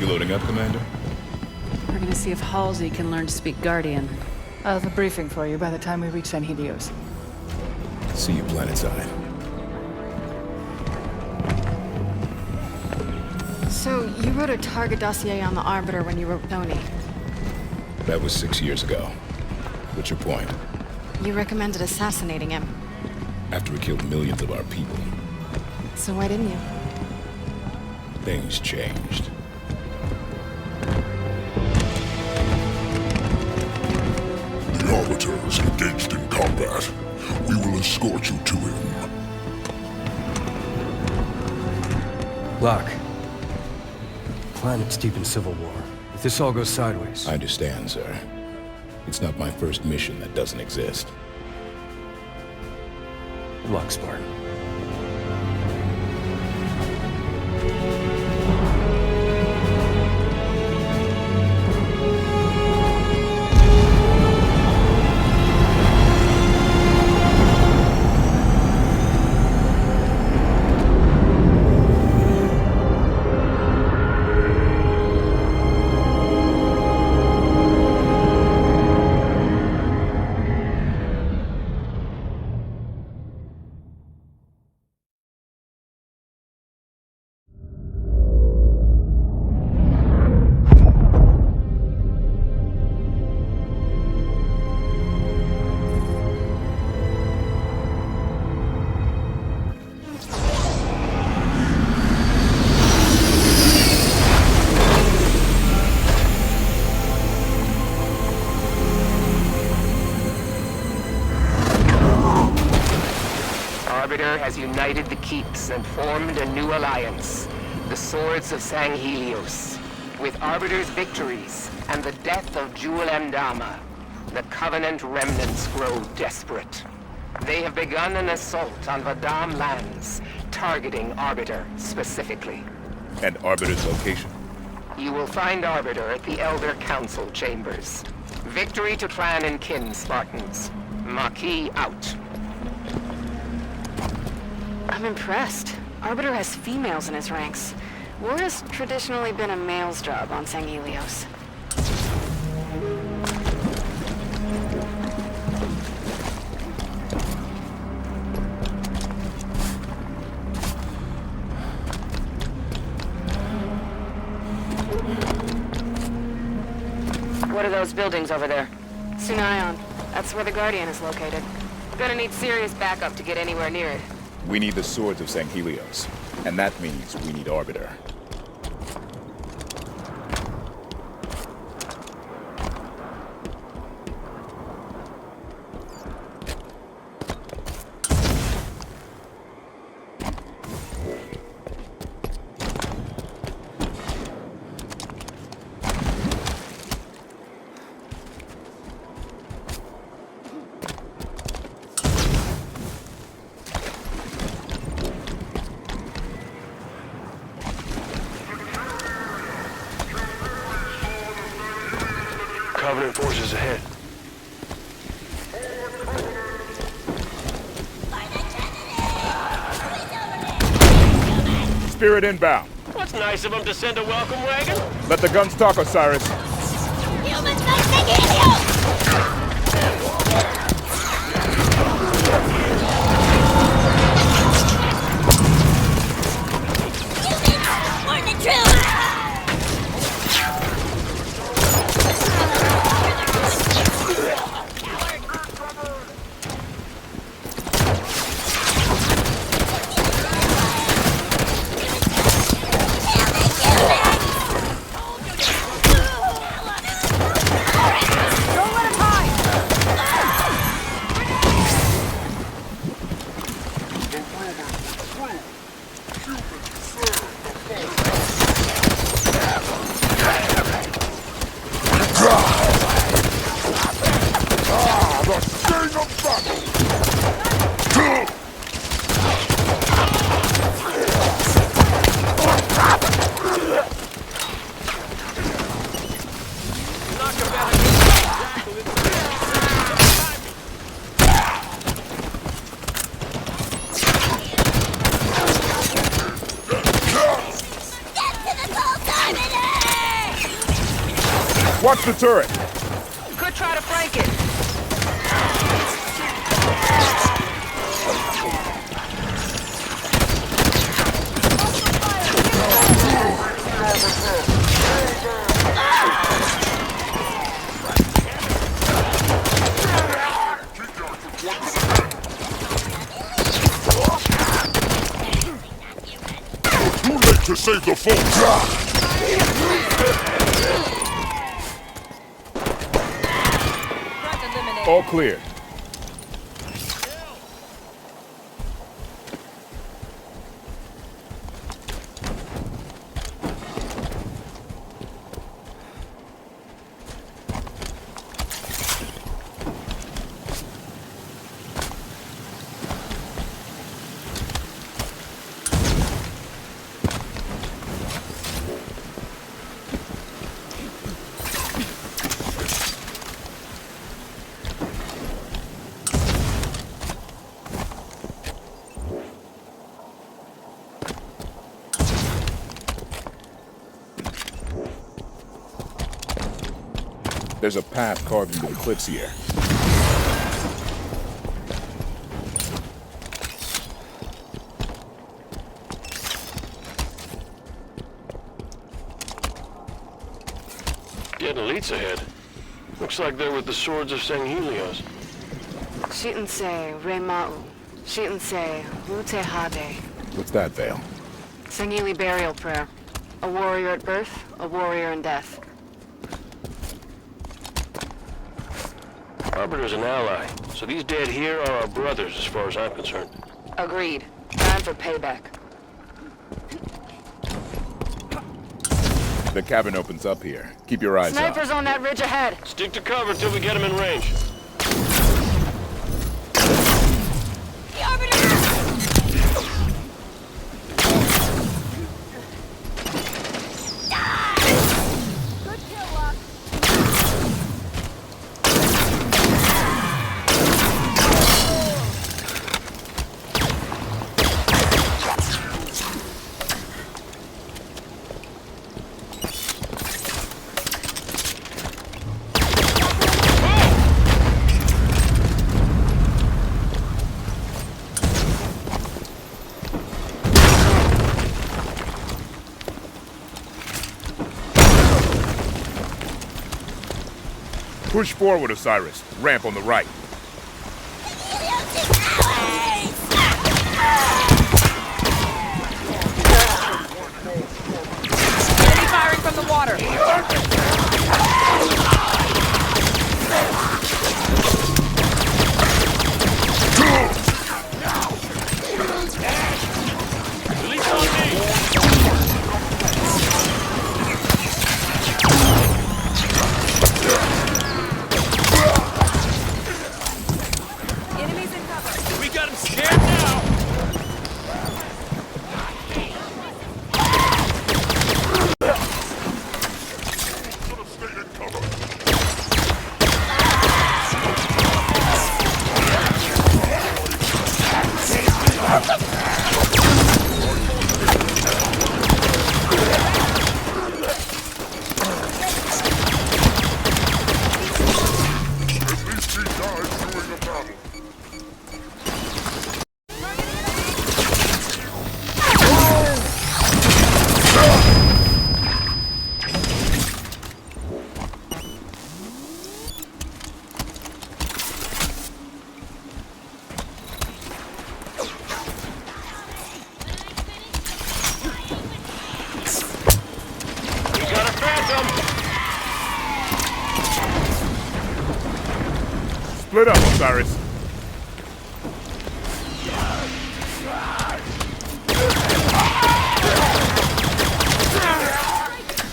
loading up, Commander? We're gonna see if Halsey can learn to speak Guardian. I'll have a briefing for you by the time we reach Sanghelios. See you planetside. So, you wrote a target dossier on the Arbiter when you wrote Tony. That was 6 years ago. What's your point? You recommended assassinating him. After he killed millions of our people, So why didn't you? things changed. The Arbiter is engaged in combat. We will escort you to him. Locke. Planet's deep in civil war. If this all goes sideways... I understand, sir. It's not my first mission that doesn't exist. Good luck, Spartan. Arbiter has united the Keeps and formed a new alliance, the Swords of Sanghelios. With Arbiter's victories and the death of Jewel Mdama, the Covenant remnants grow desperate. They have begun an assault on Vadam lands, targeting Arbiter specifically. And Arbiter's location? You will find Arbiter at the Elder Council chambers. Victory to Clan and Kin, Spartans. Maquis out. I'm impressed. Arbiter has females in his ranks. War has traditionally been a male's job on Sanghelios. What are those buildings over there? Sunayon. That's where the Guardian is located. Gonna need serious backup to get anywhere near it. We need the Swords of Sanghelios. And that means we need Arbiter. Covenant forces ahead. Spirit inbound. What's nice of them to send a welcome wagon? Let the guns talk, Osiris. Humans like Sanghelios! More than true! Watch the turret! Could try to flank it. Too late to save the folks! All clear. There's a path carved into the cliffs here. Getting elites ahead. Looks like they're with the swords of Sanghelios. Shi'nse Rema'u. Shi'nse Utehade. What's that, Vale? Sangheli burial prayer. A warrior at birth, a warrior in death. Arbiter's an ally, so these dead here are our brothers as far as I'm concerned. Agreed. Time for payback. The cabin opens up here. Keep your eyes out. Snipers on that ridge ahead. Stick to cover till we get them in range. The Arbiter! Good kill, Locke. Push forward, Osiris. Ramp on the right. Enemy firing from the water. Elites on me! Enemies in cover. We got him scared now! Stay in cover! At least he died during the battle. We got a phantom! Split up, Osiris.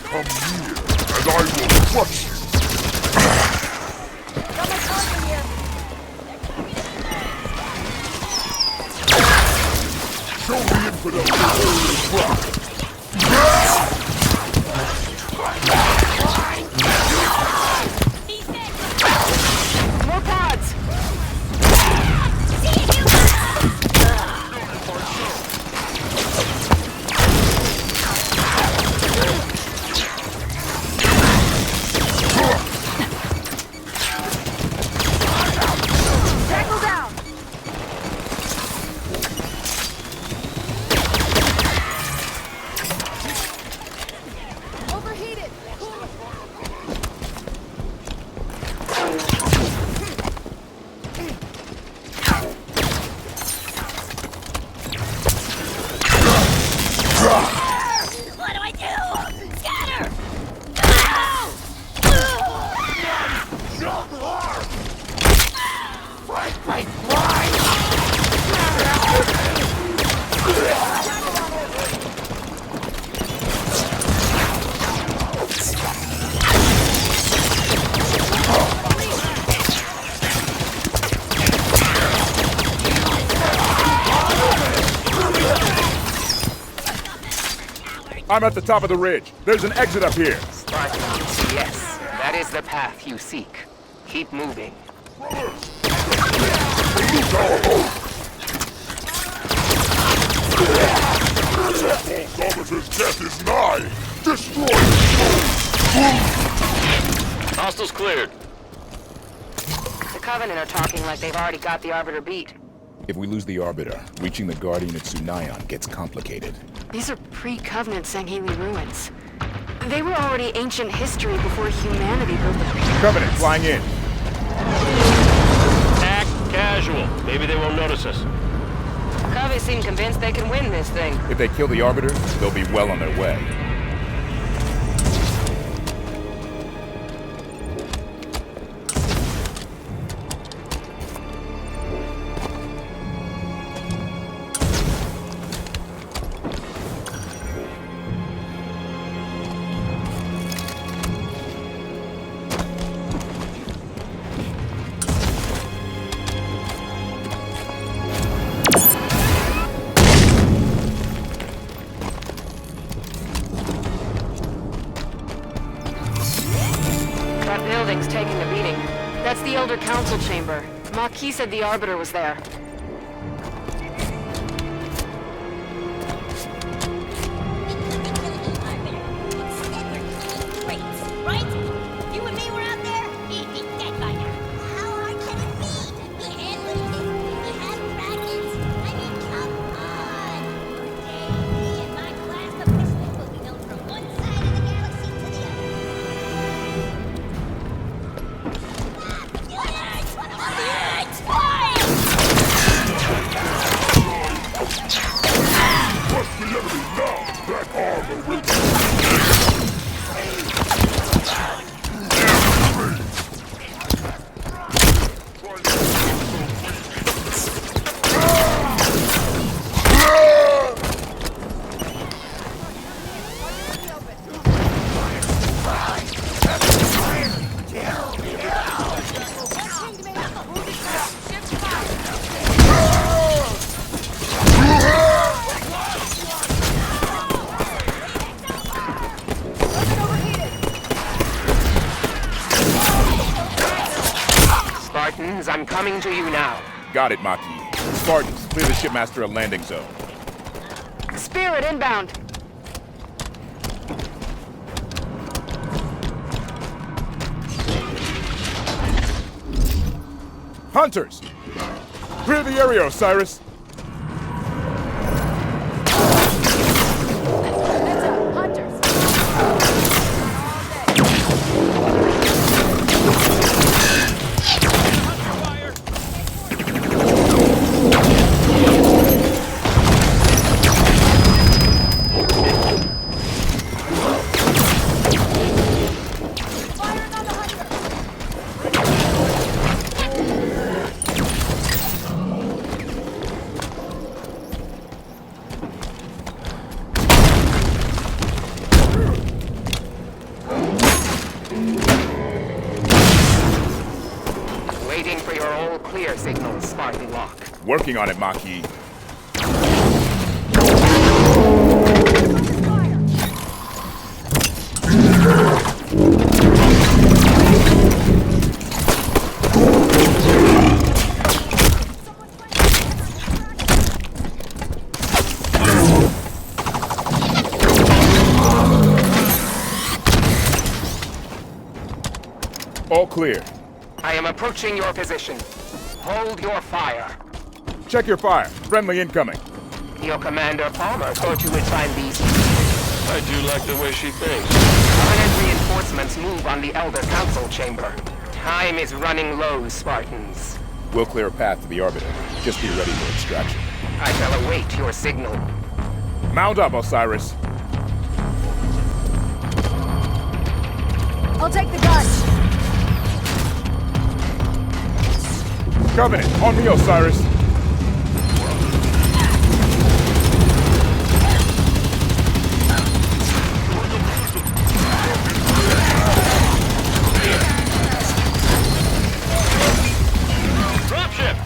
Come near, and I will crush you! Show the infidel the rock! More pods! I'm at the top of the ridge. There's an exit up here. Spartans, yes, that is the path you seek. Keep moving. Arbiter's death is nigh! Destroy Hostiles cleared. The Covenant are talking like they've already got the Arbiter beat. If we lose the Arbiter, reaching the Guardian at Sunayon gets complicated. These are pre-Covenant Sangheli ruins. They were already ancient history before humanity built the pyramids. Covenant flying in. Act casual. Maybe they won't notice us. Covey seem convinced they can win this thing. If they kill the Arbiter, they'll be well on their way. That building's taking a beating. That's the Elder Council chamber. Maquis said the Arbiter was there. Right? You and me were out there, he'd be dead by now. How hard can it be? We had looted, we had fragments. I mean, come on. One day, me and my blast of pistols will be known from one side of the galaxy to the other. Crush the enemy now! That armor will Spartans, I'm coming to you now. Got it, Maquis. Spartans, clear the shipmaster a landing zone. Spirit inbound. Hunters! Clear the area, Osiris! Waiting for your all clear signal, Spartan Walk. Working on it, Maquis. All clear. I am approaching your position. Hold your fire. Check your fire. Friendly incoming. Your commander, Palmer, thought you would find these. I do like the way she thinks. Covenant reinforcements move on the Elder Council chamber. Time is running low, Spartans. We'll clear a path to the Arbiter. Just be ready for extraction. I shall await your signal. Mount up, Osiris. I'll take the gun. Covenant, on me, Osiris. Dropship!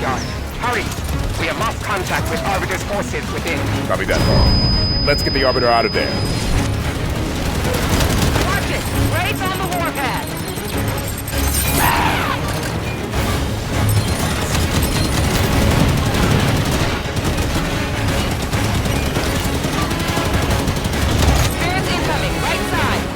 yard. Hurry! We have lost contact with Arbiter's forces within. Copy that. Let's get the Arbiter out of there. Watch it! Raid's on the warpath! Spirits incoming, right side!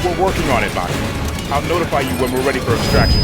We're working on it, Maki. I'll notify you when we're ready for extraction.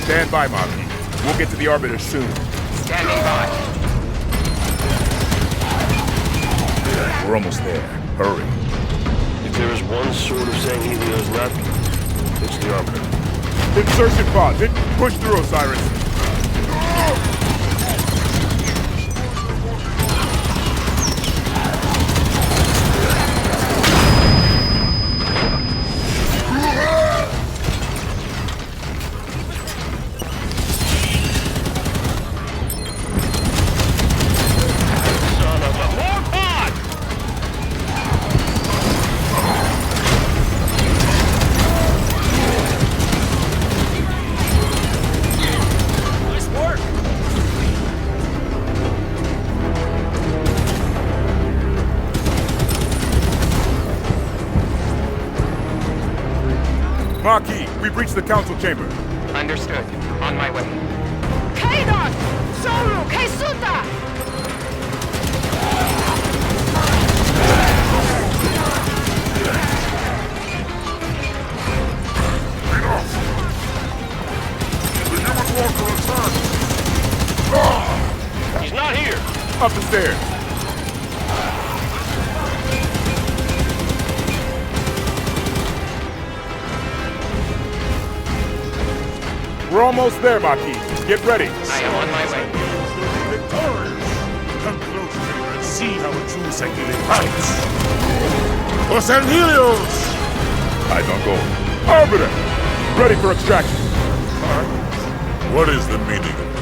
Stand by, Maki. We'll get to the Arbiter soon. Standing by. We're almost there. Hurry. If there is one sword of Sanghelios left, it's the Arbiter. Insertion pod. Push through, Osiris. Maki, we've reached the council chamber. Understood. On my way. Kaidon! Soru! Kaisuta! The human walker attacks! almost there, Marquis. Get ready. I am on my way. Victorious! Come closer and see how a true Sanghelios fights! For Sanghelios! Eyes on goal. Arbiter! Ready for extraction. What is the meaning of